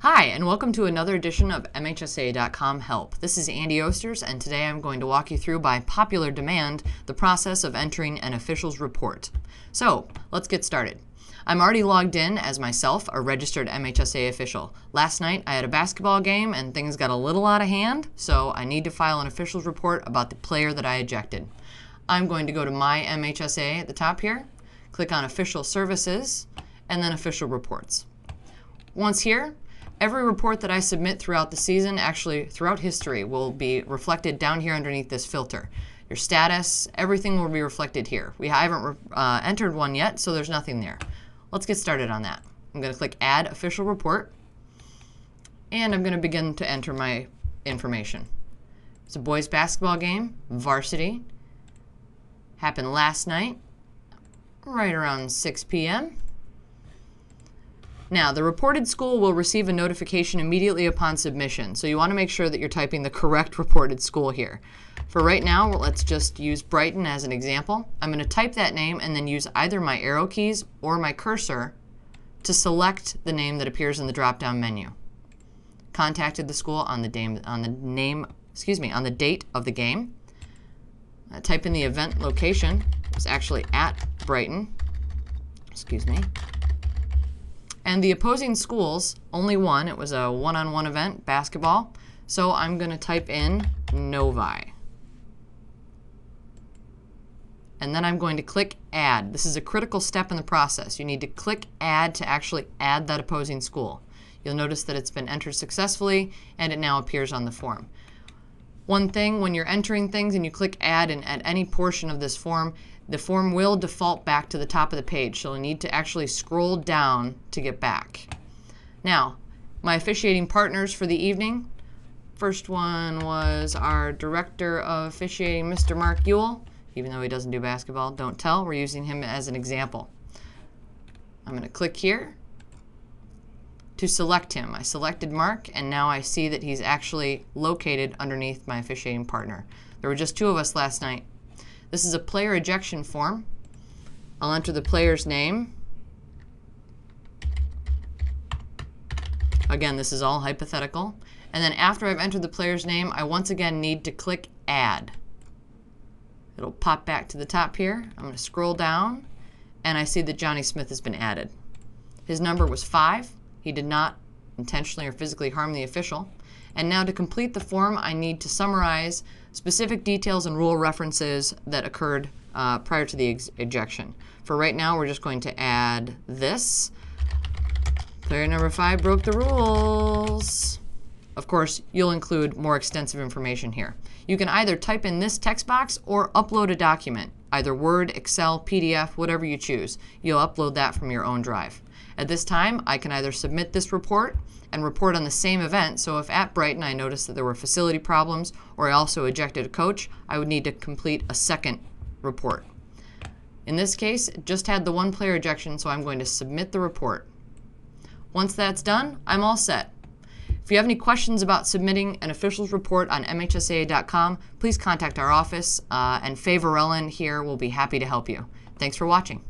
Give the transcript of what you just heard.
Hi, and welcome to another edition of MHSA.com Help. This is Andy Osters, and today I'm going to walk you through, by popular demand, the process of entering an official's report. So, let's get started. I'm already logged in as myself, a registered MHSA official. Last night I had a basketball game and things got a little out of hand, so I need to file an official's report about the player that I ejected. I'm going to go to My MHSA at the top here, click on Official Services, and then Official Reports. Once here, every report that I submit throughout the season, actually throughout history, will be reflected down here underneath this filter. Your status, everything will be reflected here. I haven't entered one yet, so there's nothing there. Let's get started on that. I'm going to click Add Official Report, and I'm going to begin to enter my information. It's a boys basketball game, varsity. Happened last night, right around 6 p.m. Now, the reported school will receive a notification immediately upon submission, so you want to make sure that you're typing the correct reported school here. For right now, let's just use Brighton as an example. I'm going to type that name and then use either my arrow keys or my cursor to select the name that appears in the drop-down menu. Contacted the school on the date of the game. Type in the event location. It was actually at Brighton. And the opposing schools, only one. It was a one-on-one event, basketball. So I'm going to type in Novi. And then I'm going to click Add. This is a critical step in the process. You need to click Add to actually add that opposing school. You'll notice that it's been entered successfully, and it now appears on the form. One thing, when you're entering things and you click Add and at any portion of this form, the form will default back to the top of the page, so you'll need to actually scroll down to get back. Now, my officiating partners for the evening. First one was our Director of Officiating, Mr. Mark Ewell. Even though he doesn't do basketball, don't tell. We're using him as an example. I'm going to click here to select him. I selected Mark, and now I see that he's actually located underneath my officiating partner. There were just two of us last night. This is a player ejection form. I'll enter the player's name. Again, this is all hypothetical. And then after I've entered the player's name, I once again need to click Add. It'll pop back to the top here. I'm going to scroll down, and I see that Johnny Smith has been added. His number was 5. He did not intentionally or physically harm the official. And now to complete the form, I need to summarize specific details and rule references that occurred prior to the ejection. For right now, we're just going to add this. Player number 5 broke the rules. Of course, you'll include more extensive information here. You can either type in this text box or upload a document, either Word, Excel, PDF, whatever you choose. You'll upload that from your own drive. At this time, I can either submit this report and report on the same event. So if at Brighton I noticed that there were facility problems or I also ejected a coach, I would need to complete a second report. In this case, it just had the one player ejection, so I'm going to submit the report. Once that's done, I'm all set. If you have any questions about submitting an official's report on MHSA.com, please contact our office, and Faye Varellen here will be happy to help you. Thanks for watching.